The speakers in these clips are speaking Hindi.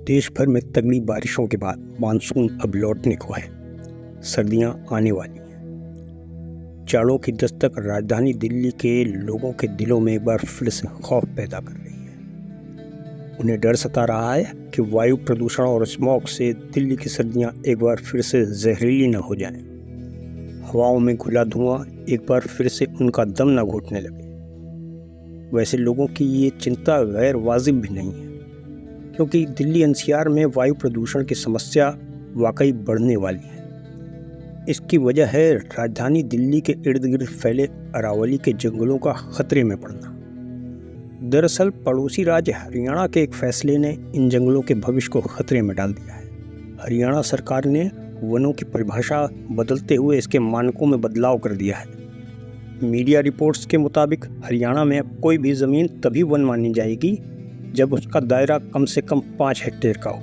देश भर में तगड़ी बारिशों के बाद मानसून अब लौटने को है। सर्दियां आने वाली हैं। जाड़ों की दस्तक राजधानी दिल्ली के लोगों के दिलों में एक बार फिर से खौफ पैदा कर रही है। उन्हें डर सता रहा है कि वायु प्रदूषण और स्मॉग से दिल्ली की सर्दियां एक बार फिर से जहरीली न हो जाएं। हवाओं में घुला धुआं एक बार फिर से उनका दम न घुटने लगे। वैसे लोगों की ये चिंता गैर वाजिब भी नहीं है, क्योंकि दिल्ली एनसीआर में वायु प्रदूषण की समस्या वाकई बढ़ने वाली है। इसकी वजह है राजधानी दिल्ली के इर्द गिर्द फैले अरावली के जंगलों का खतरे में पड़ना। दरअसल पड़ोसी राज्य हरियाणा के एक फैसले ने इन जंगलों के भविष्य को खतरे में डाल दिया है। हरियाणा सरकार ने वनों की परिभाषा बदलते हुए इसके मानकों में बदलाव कर दिया है। मीडिया रिपोर्ट्स के मुताबिक हरियाणा में अब कोई भी ज़मीन तभी वन मानी जाएगी जब उसका दायरा कम से कम 5 हेक्टेयर का हो,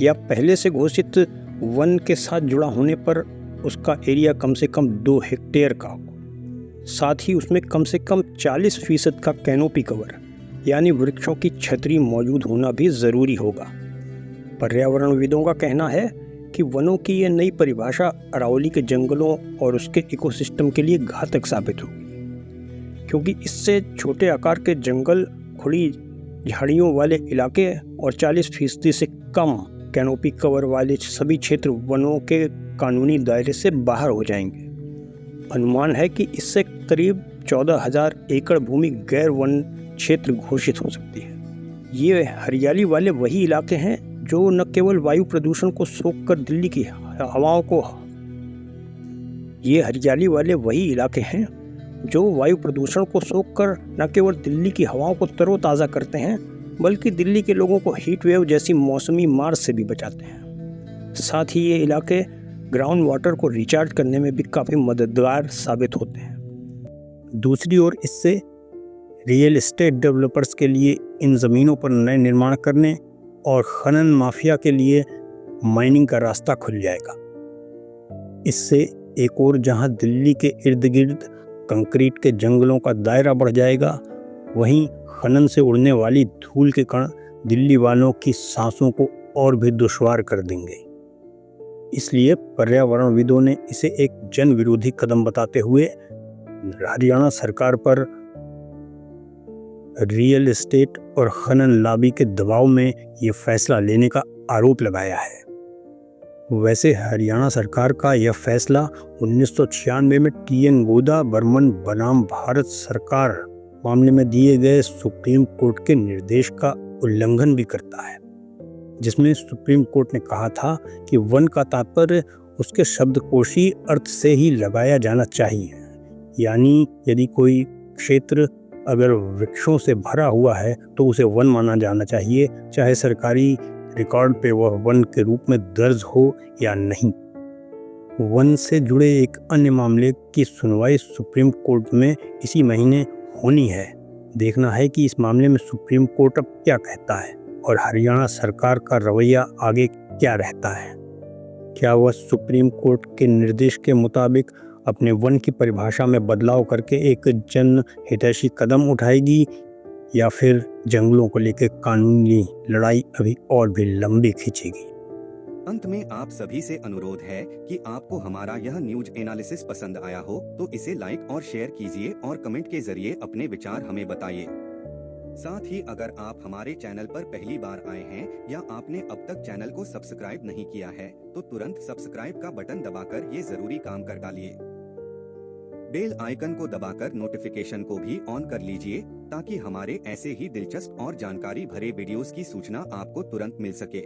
या पहले से घोषित वन के साथ जुड़ा होने पर उसका एरिया कम से कम 2 हेक्टेयर का हो। साथ ही उसमें कम से कम 40% का कैनोपी कवर यानी वृक्षों की छतरी मौजूद होना भी ज़रूरी होगा। पर्यावरणविदों का कहना है कि वनों की यह नई परिभाषा अरावली के जंगलों और उसके इकोसिस्टम के लिए घातक साबित होगी, क्योंकि इससे छोटे आकार के जंगल, खुली झाड़ियों वाले इलाके और 40% से कम कैनोपी कवर वाले सभी क्षेत्र वनों के कानूनी दायरे से बाहर हो जाएंगे। अनुमान है कि इससे करीब 14,000 एकड़ भूमि गैर वन क्षेत्र घोषित हो सकती है। ये हरियाली वाले वही इलाके हैं जो न केवल वायु प्रदूषण को सोखकर दिल्ली की हवाओं को न केवल दिल्ली की हवाओं को तरोताज़ा करते हैं, बल्कि दिल्ली के लोगों को हीट वेव जैसी मौसमी मार से भी बचाते हैं। साथ ही ये इलाके ग्राउंड वाटर को रिचार्ज करने में भी काफ़ी मददगार साबित होते हैं। दूसरी ओर इससे रियल एस्टेट डेवलपर्स के लिए इन ज़मीनों पर नए निर्माण करने और खनन माफिया के लिए माइनिंग का रास्ता खुल जाएगा। इससे एक और जहां दिल्ली के इर्द गिर्द कंक्रीट के जंगलों का दायरा बढ़ जाएगा, वहीं खनन से उड़ने वाली धूल के कण दिल्ली वालों की सांसों को और भी दुश्वार कर देंगे। इसलिए पर्यावरणविदों ने इसे एक जन विरोधी कदम बताते हुए हरियाणा सरकार पर रियल एस्टेट और खनन लॉबी के दबाव में ये फैसला लेने का आरोप लगाया है। वैसे हरियाणा सरकार का यह फैसला 1996 में TN गोदा बर्मन बनाम भारत सरकार मामले में दिए गए सुप्रीम कोर्ट के निर्देश का उल्लंघन भी करता है, जिसमें सुप्रीम कोर्ट ने कहा था कि वन का तात्पर्य उसके शब्दकोशी अर्थ से ही लगाया जाना चाहिए। यानी यदि कोई क्षेत्र अगर वृक्षों से भरा हुआ है तो उसे वन माना जाना चाहिए, चाहे सरकारी रिकॉर्ड पे वह वन के रूप में दर्ज हो या नहीं। वन से जुड़े एक अन्य मामले की सुनवाई सुप्रीम कोर्ट में इसी महीने होनी है। देखना है कि इस मामले में सुप्रीम कोर्ट अब क्या कहता है और हरियाणा सरकार का रवैया आगे क्या रहता है। क्या वह सुप्रीम कोर्ट के निर्देश के मुताबिक अपने वन की परिभाषा में बदलाव करके एक जन हितैषी कदम उठाएगी, या फिर जंगलों को लेकर कानूनी लड़ाई अभी और भी लंबी खींचेगी। अंत में आप सभी से अनुरोध है कि आपको हमारा यह न्यूज एनालिसिस पसंद आया हो तो इसे लाइक और शेयर कीजिए और कमेंट के जरिए अपने विचार हमें बताइए। साथ ही अगर आप हमारे चैनल पर पहली बार आए हैं या आपने अब तक चैनल को सब्सक्राइब नहीं किया है तो तुरंत सब्सक्राइब का बटन दबाकर ये जरूरी काम कर डालिए। बेल आइकन को दबाकर नोटिफिकेशन को भी ऑन कर लीजिए ताकि हमारे ऐसे ही दिलचस्प और जानकारी भरे वीडियोस की सूचना आपको तुरंत मिल सके।